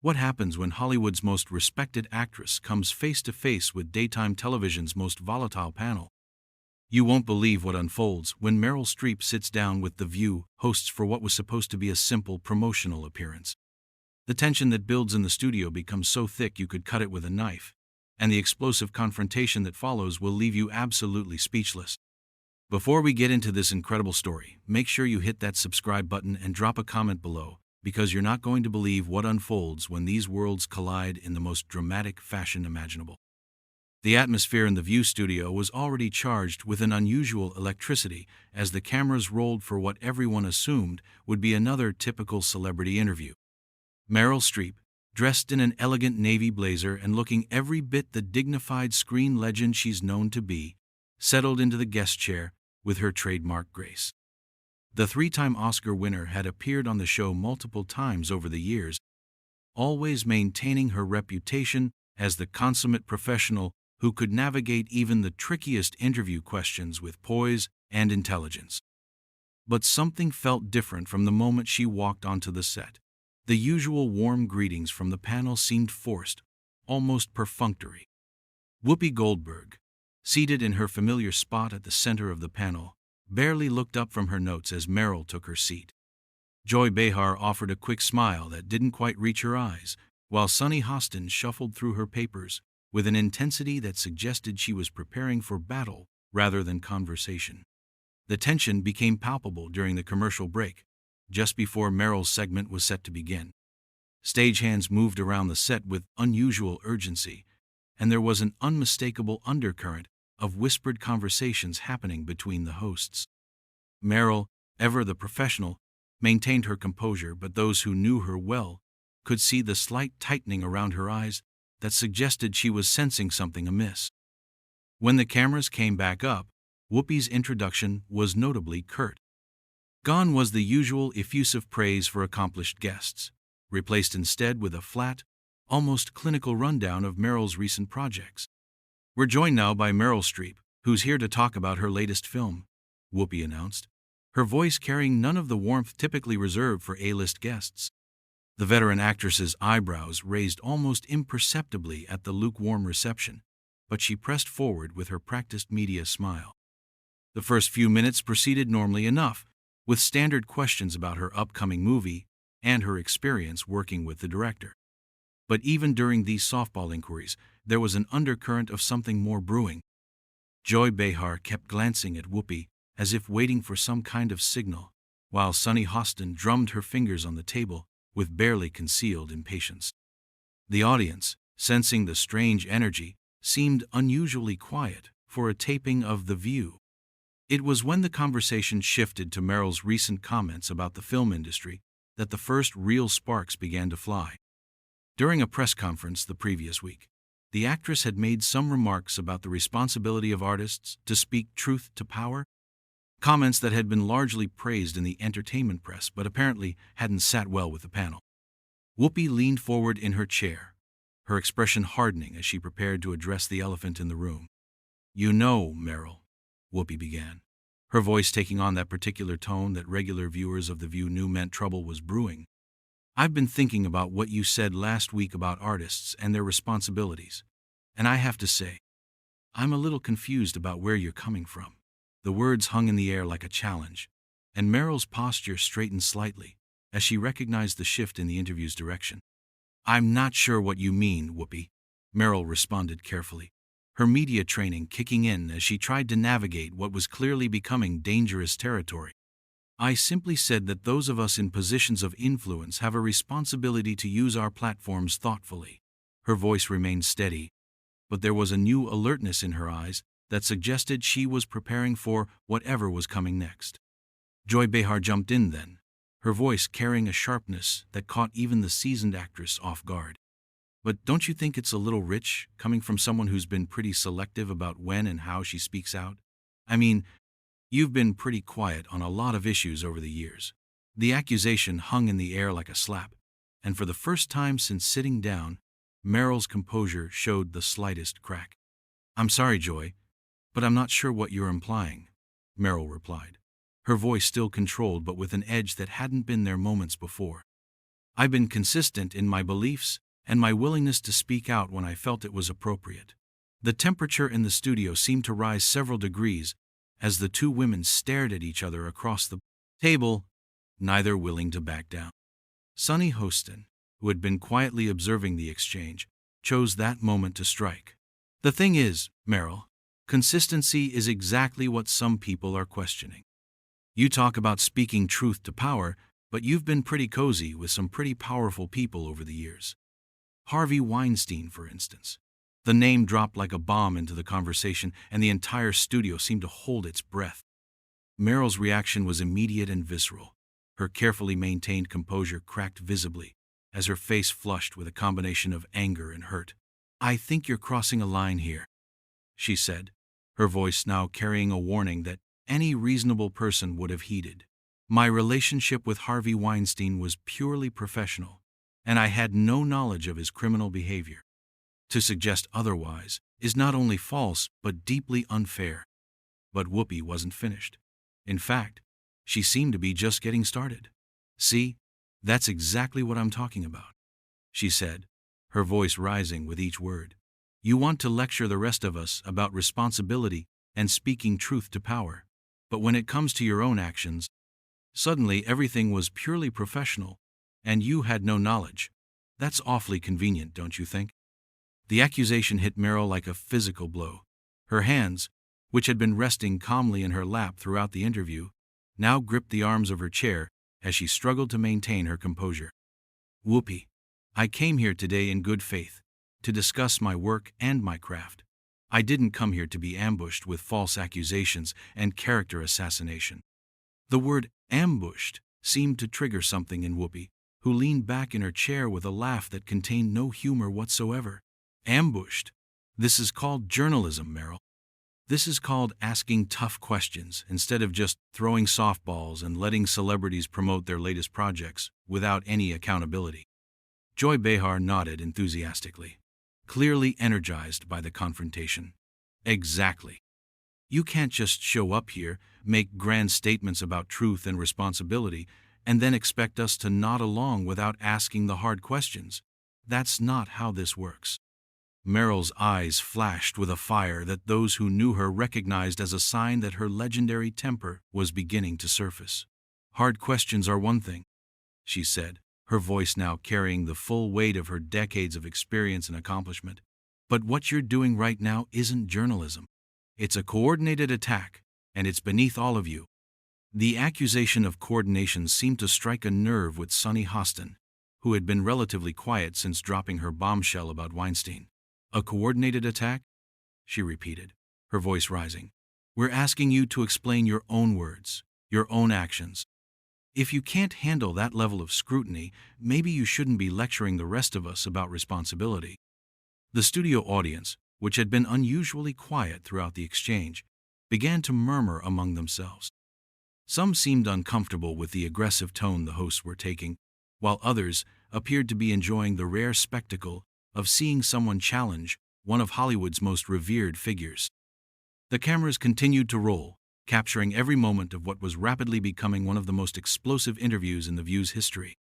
What happens when Hollywood's most respected actress comes face to face with daytime television's most volatile panel? You won't believe what unfolds when Meryl Streep sits down with The View hosts for what was supposed to be a simple promotional appearance. The tension that builds in the studio becomes so thick you could cut it with a knife, and the explosive confrontation that follows will leave you absolutely speechless. Before we get into this incredible story, make sure you hit that subscribe button and drop a comment below, because you're not going to believe what unfolds when these worlds collide in the most dramatic fashion imaginable. The atmosphere in the View studio was already charged with an unusual electricity as the cameras rolled for what everyone assumed would be another typical celebrity interview. Meryl Streep, dressed in an elegant navy blazer and looking every bit the dignified screen legend she's known to be, settled into the guest chair with her trademark grace. The three-time Oscar winner had appeared on the show multiple times over the years, always maintaining her reputation as the consummate professional who could navigate even the trickiest interview questions with poise and intelligence. But something felt different from the moment she walked onto the set. The usual warm greetings from the panel seemed forced, almost perfunctory. Whoopi Goldberg, seated in her familiar spot at the center of the panel, barely looked up from her notes as Meryl took her seat. Joy Behar offered a quick smile that didn't quite reach her eyes, while Sunny Hostin shuffled through her papers with an intensity that suggested she was preparing for battle rather than conversation. The tension became palpable during the commercial break, just before Meryl's segment was set to begin. Stagehands moved around the set with unusual urgency, and there was an unmistakable undercurrent of whispered conversations happening between the hosts. Meryl, ever the professional, maintained her composure, but those who knew her well could see the slight tightening around her eyes that suggested she was sensing something amiss. When the cameras came back up, Whoopi's introduction was notably curt. Gone was the usual effusive praise for accomplished guests, replaced instead with a flat, almost clinical rundown of Meryl's recent projects. "We're joined now by Meryl Streep, who's here to talk about her latest film," Whoopi announced, her voice carrying none of the warmth typically reserved for A-list guests. The veteran actress's eyebrows raised almost imperceptibly at the lukewarm reception, but she pressed forward with her practiced media smile. The first few minutes proceeded normally enough, with standard questions about her upcoming movie and her experience working with the director. But even during these softball inquiries, there was an undercurrent of something more brewing. Joy Behar kept glancing at Whoopi, as if waiting for some kind of signal, while Sunny Hostin drummed her fingers on the table with barely concealed impatience. The audience, sensing the strange energy, seemed unusually quiet for a taping of The View. It was when the conversation shifted to Meryl's recent comments about the film industry that the first real sparks began to fly. During a press conference the previous week, the actress had made some remarks about the responsibility of artists to speak truth to power, comments that had been largely praised in the entertainment press but apparently hadn't sat well with the panel. Whoopi leaned forward in her chair, her expression hardening as she prepared to address the elephant in the room. "You know, Meryl," Whoopi began, her voice taking on that particular tone that regular viewers of The View knew meant trouble was brewing. "I've been thinking about what you said last week about artists and their responsibilities, and I have to say, I'm a little confused about where you're coming from." The words hung in the air like a challenge, and Meryl's posture straightened slightly as she recognized the shift in the interview's direction. "I'm not sure what you mean, Whoopi," Meryl responded carefully, her media training kicking in as she tried to navigate what was clearly becoming dangerous territory. "I simply said that those of us in positions of influence have a responsibility to use our platforms thoughtfully." Her voice remained steady, but there was a new alertness in her eyes that suggested she was preparing for whatever was coming next. Joy Behar jumped in then, her voice carrying a sharpness that caught even the seasoned actress off guard. "But don't you think it's a little rich, coming from someone who's been pretty selective about when and how she speaks out? I mean, you've been pretty quiet on a lot of issues over the years." The accusation hung in the air like a slap, and for the first time since sitting down, Meryl's composure showed the slightest crack. "I'm sorry, Joy, but I'm not sure what you're implying," Meryl replied, her voice still controlled but with an edge that hadn't been there moments before. I've been consistent in my beliefs and my willingness to speak out when I felt it was appropriate. The temperature in the studio seemed to rise several degrees as the two women stared at each other across the table, neither willing to back down. Sunny Hostin, who had been quietly observing the exchange, chose that moment to strike. The thing is, Meryl, consistency is exactly what some people are questioning. You talk about speaking truth to power, but you've been pretty cozy with some pretty powerful people over the years. Harvey Weinstein, for instance. The name dropped like a bomb into the conversation, and the entire studio seemed to hold its breath. Meryl's reaction was immediate and visceral. Her carefully maintained composure cracked visibly as her face flushed with a combination of anger and hurt. "I think you're crossing a line here," she said, her voice now carrying a warning that any reasonable person would have heeded. "My relationship with Harvey Weinstein was purely professional, and I had no knowledge of his criminal behavior. To suggest otherwise is not only false but deeply unfair." But Whoopi wasn't finished. In fact, she seemed to be just getting started. "See, that's exactly what I'm talking about," she said, her voice rising with each word. "You want to lecture the rest of us about responsibility and speaking truth to power, but when it comes to your own actions, suddenly everything was purely professional, and you had no knowledge. That's awfully convenient, don't you think?" The accusation hit Meryl like a physical blow. Her hands, which had been resting calmly in her lap throughout the interview, now gripped the arms of her chair as she struggled to maintain her composure. "Whoopi, I came here today in good faith, to discuss my work and my craft. I didn't come here to be ambushed with false accusations and character assassination." The word ambushed seemed to trigger something in Whoopi, who leaned back in her chair with a laugh that contained no humor whatsoever. "Ambushed? This is called journalism, Meryl. This is called asking tough questions instead of just throwing softballs and letting celebrities promote their latest projects without any accountability." Joy Behar nodded enthusiastically, clearly energized by the confrontation. "Exactly. You can't just show up here, make grand statements about truth and responsibility, and then expect us to nod along without asking the hard questions. That's not how this works." Meryl's eyes flashed with a fire that those who knew her recognized as a sign that her legendary temper was beginning to surface. "Hard questions are one thing," she said, her voice now carrying the full weight of her decades of experience and accomplishment. "But what you're doing right now isn't journalism. It's a coordinated attack, and it's beneath all of you." The accusation of coordination seemed to strike a nerve with Sunny Hostin, who had been relatively quiet since dropping her bombshell about Weinstein. "A coordinated attack?" she repeated, her voice rising. "We're asking you to explain your own words, your own actions. If you can't handle that level of scrutiny, maybe you shouldn't be lecturing the rest of us about responsibility." The studio audience, which had been unusually quiet throughout the exchange, began to murmur among themselves. Some seemed uncomfortable with the aggressive tone the hosts were taking, while others appeared to be enjoying the rare spectacle of seeing someone challenge one of Hollywood's most revered figures. The cameras continued to roll, capturing every moment of what was rapidly becoming one of the most explosive interviews in The View's history.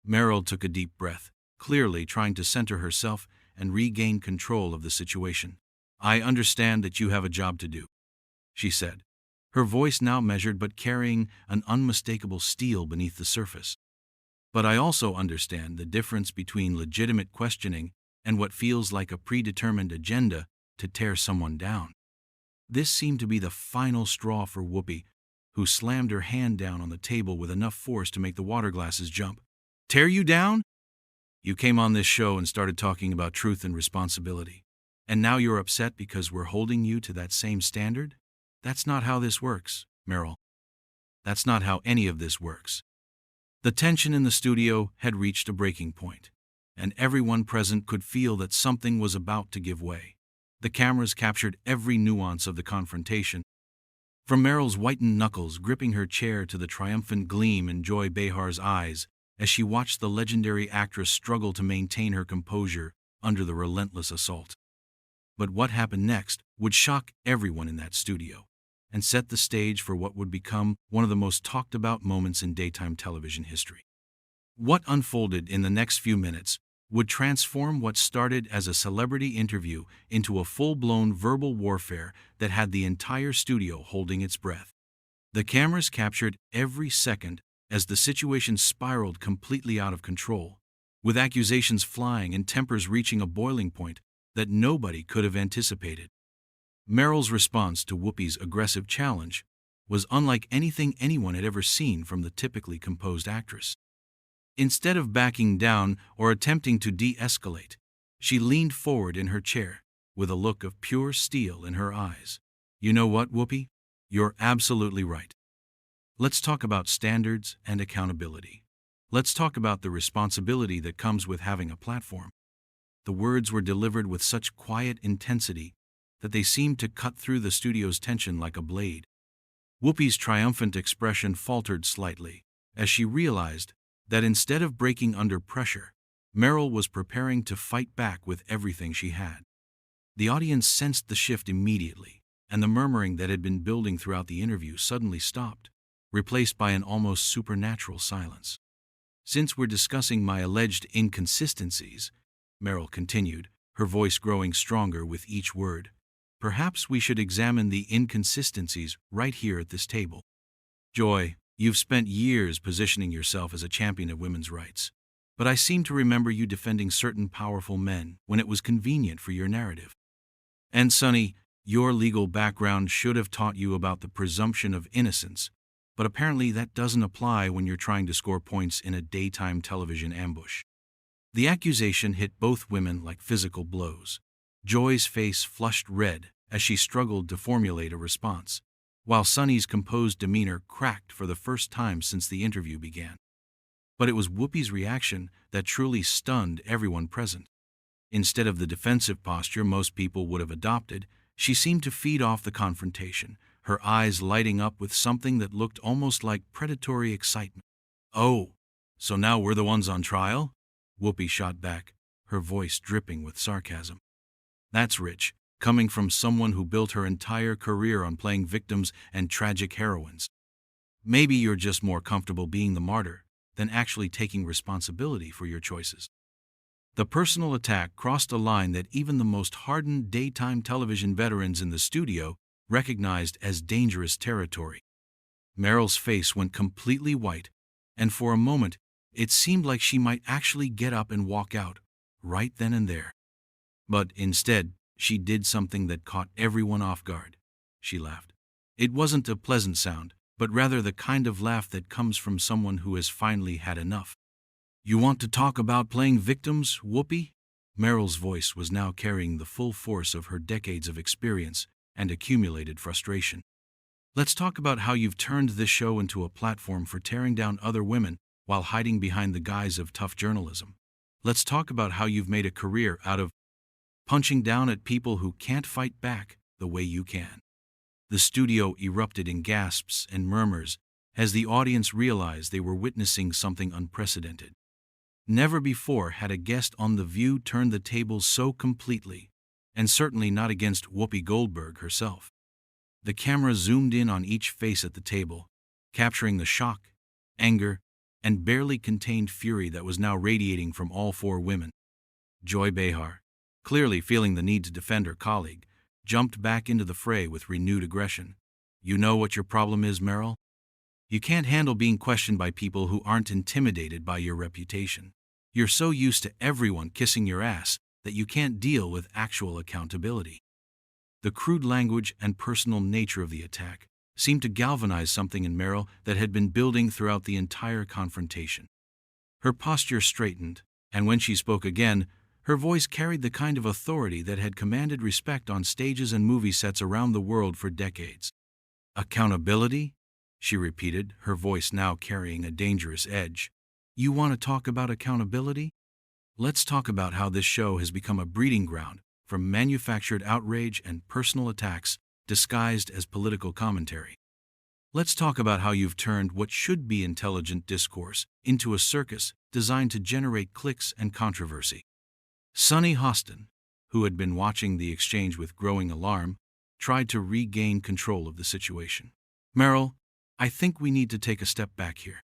Meryl took a deep breath, clearly trying to center herself and regain control of the situation. "I understand that you have a job to do," she said, her voice now measured but carrying an unmistakable steel beneath the surface. "But I also understand the difference between legitimate questioning and what feels like a predetermined agenda to tear someone down." This seemed to be the final straw for Whoopi, who slammed her hand down on the table with enough force to make the water glasses jump. "Tear you down? You came on this show and started talking about truth and responsibility, and now you're upset because we're holding you to that same standard? That's not how this works, Meryl. That's not how any of this works." The tension in the studio had reached a breaking point, and everyone present could feel that something was about to give way. The cameras captured every nuance of the confrontation, from Meryl's whitened knuckles gripping her chair to the triumphant gleam in Joy Behar's eyes as she watched the legendary actress struggle to maintain her composure under the relentless assault. But what happened next would shock everyone in that studio and set the stage for what would become one of the most talked about moments in daytime television history. What unfolded in the next few minutes would transform what started as a celebrity interview into a full-blown verbal warfare that had the entire studio holding its breath. The cameras captured every second as the situation spiraled completely out of control, with accusations flying and tempers reaching a boiling point that nobody could have anticipated. Meryl's response to Whoopi's aggressive challenge was unlike anything anyone had ever seen from the typically composed actress. Instead of backing down or attempting to de-escalate, she leaned forward in her chair, with a look of pure steel in her eyes. "You know what, Whoopi? You're absolutely right. Let's talk about standards and accountability. Let's talk about the responsibility that comes with having a platform." The words were delivered with such quiet intensity that they seemed to cut through the studio's tension like a blade. Whoopi's triumphant expression faltered slightly as she realized that instead of breaking under pressure, Meryl was preparing to fight back with everything she had. The audience sensed the shift immediately, and the murmuring that had been building throughout the interview suddenly stopped, replaced by an almost supernatural silence. "Since we're discussing my alleged inconsistencies," Meryl continued, her voice growing stronger with each word, "perhaps we should examine the inconsistencies right here at this table. Joy, you've spent years positioning yourself as a champion of women's rights, but I seem to remember you defending certain powerful men when it was convenient for your narrative. And Sonny, your legal background should have taught you about the presumption of innocence, but apparently that doesn't apply when you're trying to score points in a daytime television ambush." The accusation hit both women like physical blows. Joy's face flushed red as she struggled to formulate a response, while Sonny's composed demeanor cracked for the first time since the interview began. But it was Whoopi's reaction that truly stunned everyone present. Instead of the defensive posture most people would have adopted, she seemed to feed off the confrontation, her eyes lighting up with something that looked almost like predatory excitement. "Oh, so now we're the ones on trial?" Whoopi shot back, her voice dripping with sarcasm. "That's rich, coming from someone who built her entire career on playing victims and tragic heroines. Maybe you're just more comfortable being the martyr than actually taking responsibility for your choices." The personal attack crossed a line that even the most hardened daytime television veterans in the studio recognized as dangerous territory. Meryl's face went completely white, and for a moment it seemed like she might actually get up and walk out, right then and there. But instead, she did something that caught everyone off guard. She laughed. It wasn't a pleasant sound, but rather the kind of laugh that comes from someone who has finally had enough. "You want to talk about playing victims, Whoopi?" Meryl's voice was now carrying the full force of her decades of experience and accumulated frustration. "Let's talk about how you've turned this show into a platform for tearing down other women while hiding behind the guise of tough journalism. Let's talk about how you've made a career out of punching down at people who can't fight back the way you can." The studio erupted in gasps and murmurs as the audience realized they were witnessing something unprecedented. Never before had a guest on The View turned the tables so completely, and certainly not against Whoopi Goldberg herself. The camera zoomed in on each face at the table, capturing the shock, anger, and barely contained fury that was now radiating from all four women. Joy Behar, clearly feeling the need to defend her colleague, jumped back into the fray with renewed aggression. "You know what your problem is, Meryl? You can't handle being questioned by people who aren't intimidated by your reputation. You're so used to everyone kissing your ass that you can't deal with actual accountability." The crude language and personal nature of the attack seemed to galvanize something in Meryl that had been building throughout the entire confrontation. Her posture straightened, and when she spoke again, her voice carried the kind of authority that had commanded respect on stages and movie sets around the world for decades. "Accountability?" she repeated, her voice now carrying a dangerous edge. "You want to talk about accountability? Let's talk about how this show has become a breeding ground for manufactured outrage and personal attacks disguised as political commentary. Let's talk about how you've turned what should be intelligent discourse into a circus designed to generate clicks and controversy." Sonny Hostin, who had been watching the exchange with growing alarm, tried to regain control of the situation. "Meryl, I think we need to take a step back here.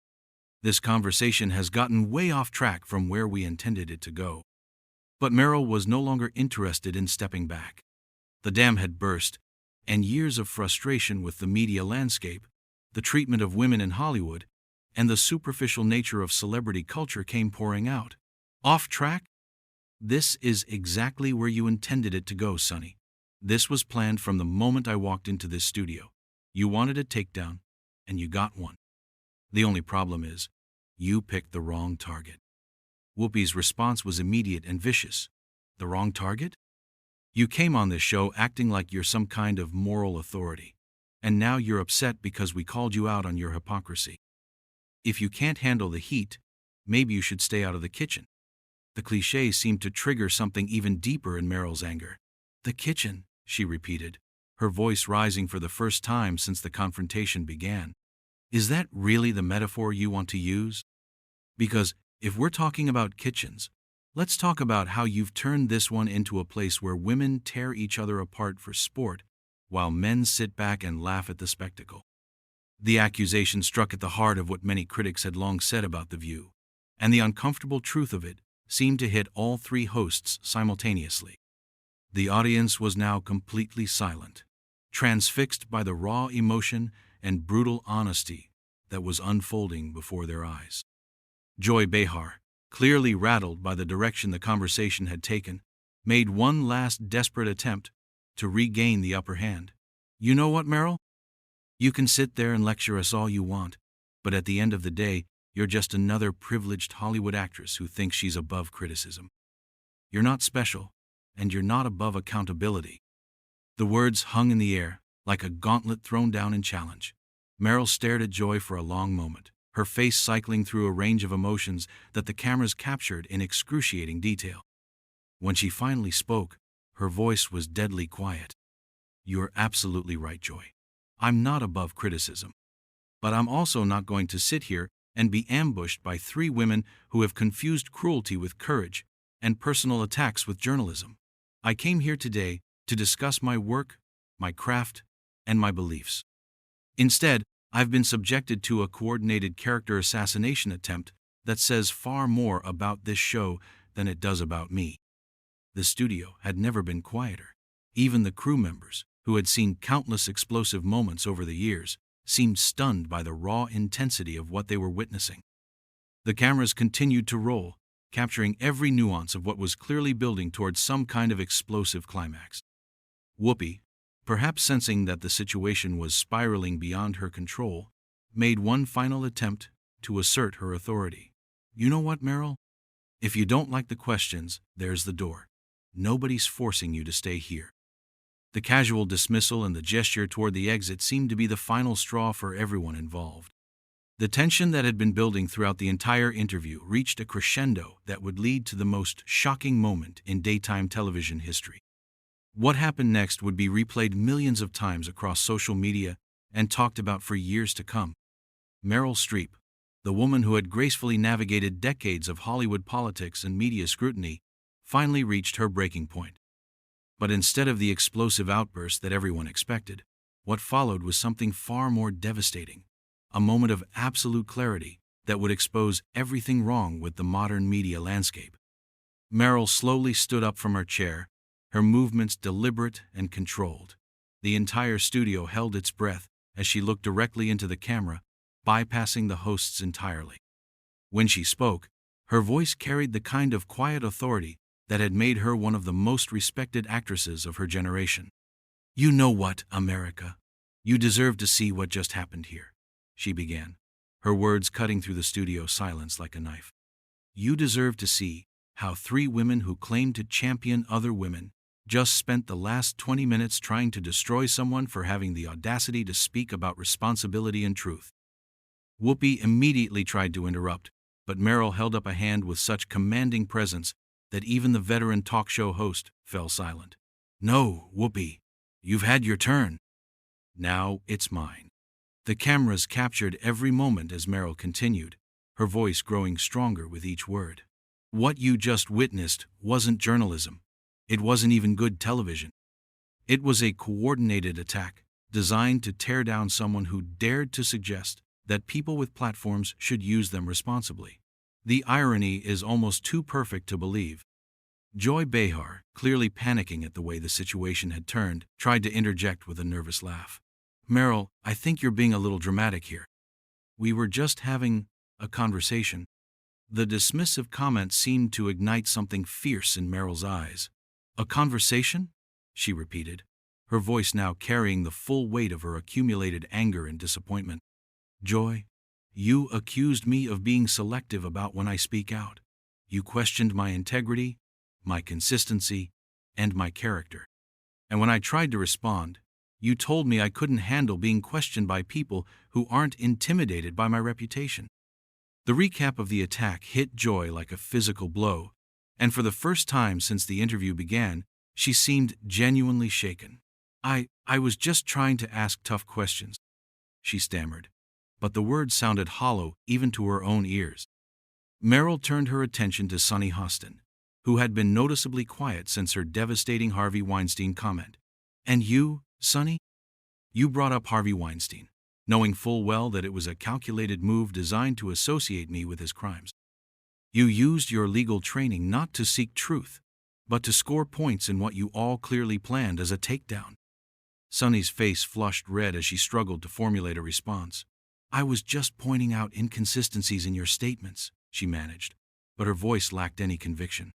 This conversation has gotten way off track from where we intended it to go. But Meryl was no longer interested in stepping back. The dam had burst, and years of frustration with the media landscape, the treatment of women in Hollywood, and the superficial nature of celebrity culture came pouring out. Off track? This is exactly where you intended it to go, Sonny. This was planned from the moment I walked into this studio. You wanted a takedown, and you got one. The only problem is, you picked the wrong target. Whoopi's response was immediate and vicious. The wrong target? You came on this show acting like you're some kind of moral authority, and now you're upset because we called you out on your hypocrisy. If you can't handle the heat, maybe you should stay out of the kitchen. The cliché seemed to trigger something even deeper in Meryl's anger. The kitchen, she repeated, her voice rising for the first time since the confrontation began. Is that really the metaphor you want to use? Because if we're talking about kitchens, let's talk about how you've turned this one into a place where women tear each other apart for sport, while men sit back and laugh at the spectacle. The accusation struck at the heart of what many critics had long said about The View, and the uncomfortable truth of it seemed to hit all three hosts simultaneously. The audience was now completely silent, transfixed by the raw emotion and brutal honesty that was unfolding before their eyes. Joy Behar, clearly rattled by the direction the conversation had taken, made one last desperate attempt to regain the upper hand. You know what, Meryl? You can sit there and lecture us all you want, but at the end of the day, you're just another privileged Hollywood actress who thinks she's above criticism. You're not special, and you're not above accountability. The words hung in the air, like a gauntlet thrown down in challenge. Meryl stared at Joy for a long moment, her face cycling through a range of emotions that the cameras captured in excruciating detail. When she finally spoke, her voice was deadly quiet. You're absolutely right, Joy. I'm not above criticism. But I'm also not going to sit here and be ambushed by three women who have confused cruelty with courage and personal attacks with journalism. I came here today to discuss my work, my craft, and my beliefs. Instead, I've been subjected to a coordinated character assassination attempt that says far more about this show than it does about me. The studio had never been quieter. Even the crew members, who had seen countless explosive moments over the years, seemed stunned by the raw intensity of what they were witnessing. The cameras continued to roll, capturing every nuance of what was clearly building towards some kind of explosive climax. Whoopi, perhaps sensing that the situation was spiraling beyond her control, made one final attempt to assert her authority. You know what, Meryl? If you don't like the questions, there's the door. Nobody's forcing you to stay here. The casual dismissal and the gesture toward the exit seemed to be the final straw for everyone involved. The tension that had been building throughout the entire interview reached a crescendo that would lead to the most shocking moment in daytime television history. What happened next would be replayed millions of times across social media and talked about for years to come. Meryl Streep, the woman who had gracefully navigated decades of Hollywood politics and media scrutiny, finally reached her breaking point. But instead of the explosive outburst that everyone expected, what followed was something far more devastating, a moment of absolute clarity that would expose everything wrong with the modern media landscape. Meryl slowly stood up from her chair, her movements deliberate and controlled. The entire studio held its breath as she looked directly into the camera, bypassing the hosts entirely. When she spoke, her voice carried the kind of quiet authority that had made her one of the most respected actresses of her generation. You know what, America? You deserve to see what just happened here, she began, her words cutting through the studio silence like a knife. You deserve to see how three women who claimed to champion other women just spent the last 20 minutes trying to destroy someone for having the audacity to speak about responsibility and truth. Whoopi immediately tried to interrupt, but Meryl held up a hand with such commanding presence that even the veteran talk show host fell silent. No, Whoopi, you've had your turn. Now it's mine. The cameras captured every moment as Meryl continued, her voice growing stronger with each word. What you just witnessed wasn't journalism. It wasn't even good television. It was a coordinated attack designed to tear down someone who dared to suggest that people with platforms should use them responsibly. The irony is almost too perfect to believe. Joy Behar, clearly panicking at the way the situation had turned, tried to interject with a nervous laugh. Meryl, I think you're being a little dramatic here. We were just having a conversation. The dismissive comment seemed to ignite something fierce in Meryl's eyes. A conversation? She repeated, her voice now carrying the full weight of her accumulated anger and disappointment. Joy, you accused me of being selective about when I speak out. You questioned my integrity, my consistency, and my character. And when I tried to respond, you told me I couldn't handle being questioned by people who aren't intimidated by my reputation. The recap of the attack hit Joy like a physical blow, and for the first time since the interview began, she seemed genuinely shaken. I was just trying to ask tough questions, she stammered, but the words sounded hollow even to her own ears. Meryl turned her attention to Sunny Hostin, who had been noticeably quiet since her devastating Harvey Weinstein comment. And you, Sunny? You brought up Harvey Weinstein, knowing full well that it was a calculated move designed to associate me with his crimes. You used your legal training not to seek truth, but to score points in what you all clearly planned as a takedown. Sunny's face flushed red as she struggled to formulate a response. I was just pointing out inconsistencies in your statements, she managed, but her voice lacked any conviction.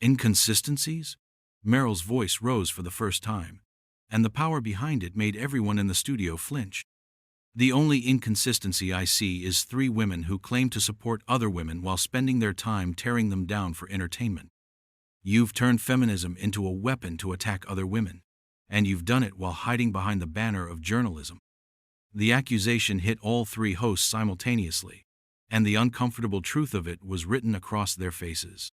Inconsistencies? Meryl's voice rose for the first time, and the power behind it made everyone in the studio flinch. The only inconsistency I see is 3 women who claim to support other women while spending their time tearing them down for entertainment. You've turned feminism into a weapon to attack other women, and you've done it while hiding behind the banner of journalism. The accusation hit all 3 hosts simultaneously, and the uncomfortable truth of it was written across their faces.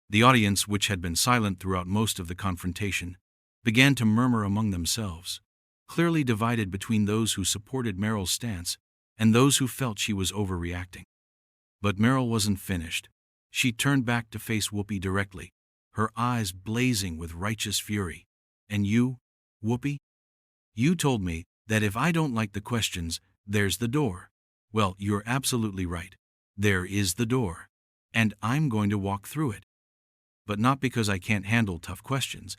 The audience, which had been silent throughout most of the confrontation, began to murmur among themselves, clearly divided between those who supported Meryl's stance and those who felt she was overreacting. But Meryl wasn't finished. She turned back to face Whoopi directly, her eyes blazing with righteous fury. And you, Whoopi? You told me that if I don't like the questions, there's the door. Well, you're absolutely right. There is the door. And I'm going to walk through it. But not because I can't handle tough questions.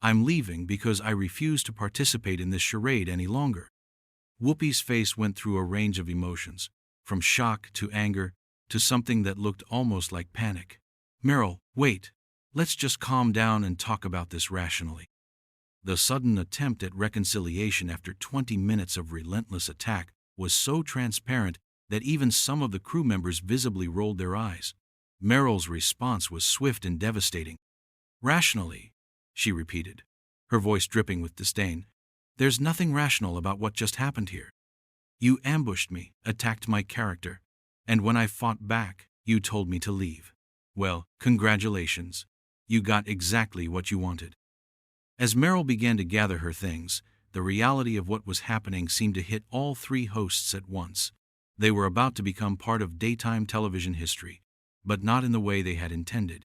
I'm leaving because I refuse to participate in this charade any longer. Whoopi's face went through a range of emotions, from shock to anger to something that looked almost like panic. Meryl, wait. Let's just calm down and talk about this rationally. The sudden attempt at reconciliation after 20 minutes of relentless attack was so transparent that even some of the crew members visibly rolled their eyes. Meryl's response was swift and devastating. Rationally, she repeated, her voice dripping with disdain. There's nothing rational about what just happened here. You ambushed me, attacked my character, and when I fought back, you told me to leave. Well, congratulations. You got exactly what you wanted. As Meryl began to gather her things, the reality of what was happening seemed to hit all 3 hosts at once. They were about to become part of daytime television history, but not in the way they had intended.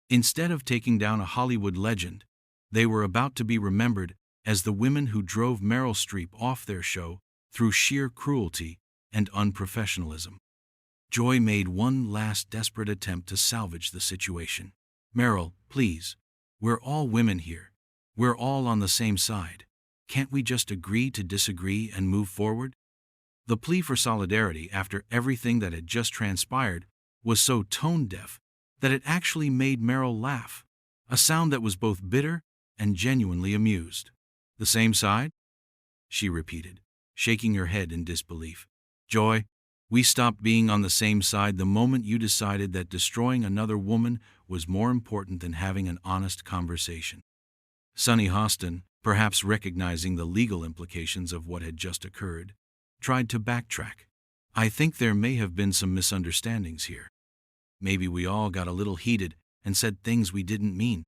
Instead of taking down a Hollywood legend, they were about to be remembered as the women who drove Meryl Streep off their show through sheer cruelty and unprofessionalism. Joy made one last desperate attempt to salvage the situation. Meryl, please. We're all women here. We're all on the same side. Can't we just agree to disagree and move forward? The plea for solidarity after everything that had just transpired was so tone-deaf that it actually made Meryl laugh, a sound that was both bitter and genuinely amused. The same side? She repeated, shaking her head in disbelief. Joy, we stopped being on the same side the moment you decided that destroying another woman was more important than having an honest conversation. Sunny Hostin, perhaps recognizing the legal implications of what had just occurred, tried to backtrack. I think there may have been some misunderstandings here. Maybe we all got a little heated and said things we didn't mean.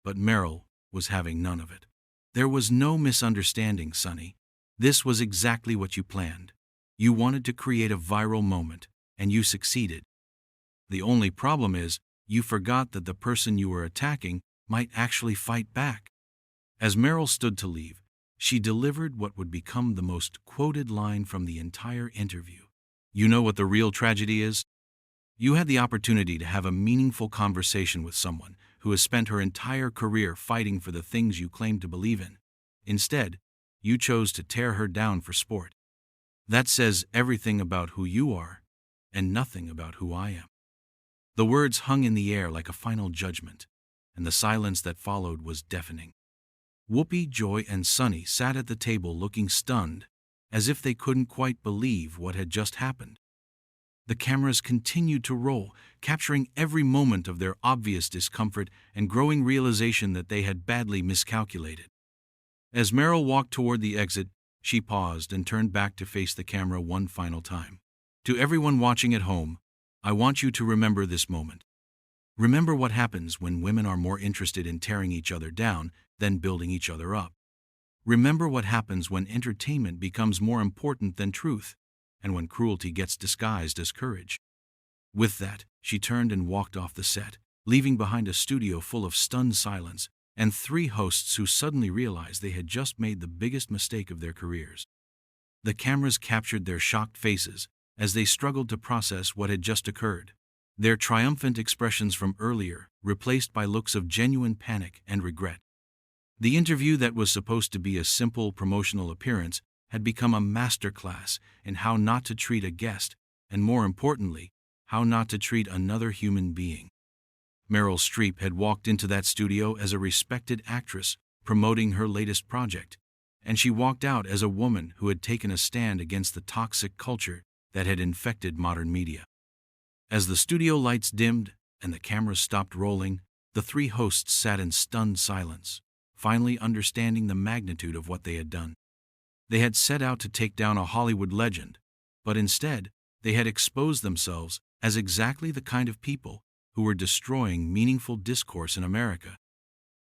But Meryl was having none of it. There was no misunderstanding, Sunny. This was exactly what you planned. You wanted to create a viral moment, and you succeeded. The only problem is, you forgot that the person you were attacking might actually fight back. As Meryl stood to leave, she delivered what would become the most quoted line from the entire interview. You know what the real tragedy is? You had the opportunity to have a meaningful conversation with someone who has spent her entire career fighting for the things you claim to believe in. Instead, you chose to tear her down for sport. That says everything about who you are and nothing about who I am. The words hung in the air like a final judgment, and the silence that followed was deafening. Whoopi, Joy, and Sunny sat at the table looking stunned, as if they couldn't quite believe what had just happened. The cameras continued to roll, capturing every moment of their obvious discomfort and growing realization that they had badly miscalculated. As Meryl walked toward the exit, she paused and turned back to face the camera one final time. To everyone watching at home, I want you to remember this moment. Remember what happens when women are more interested in tearing each other down than building each other up. Remember what happens when entertainment becomes more important than truth, and when cruelty gets disguised as courage. With that, she turned and walked off the set, leaving behind a studio full of stunned silence and 3 hosts who suddenly realized they had just made the biggest mistake of their careers. The cameras captured their shocked faces as they struggled to process what had just occurred, their triumphant expressions from earlier replaced by looks of genuine panic and regret. The interview that was supposed to be a simple promotional appearance had become a masterclass in how not to treat a guest, and more importantly, how not to treat another human being. Meryl Streep had walked into that studio as a respected actress promoting her latest project, and she walked out as a woman who had taken a stand against the toxic culture that had infected modern media. As the studio lights dimmed and the cameras stopped rolling, the 3 hosts sat in stunned silence, finally understanding the magnitude of what they had done. They had set out to take down a Hollywood legend, but instead, they had exposed themselves as exactly the kind of people who were destroying meaningful discourse in America.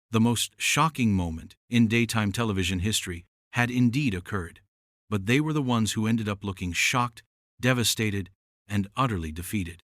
The most shocking moment in daytime television history had indeed occurred, but they were the ones who ended up looking shocked, devastated, and utterly defeated.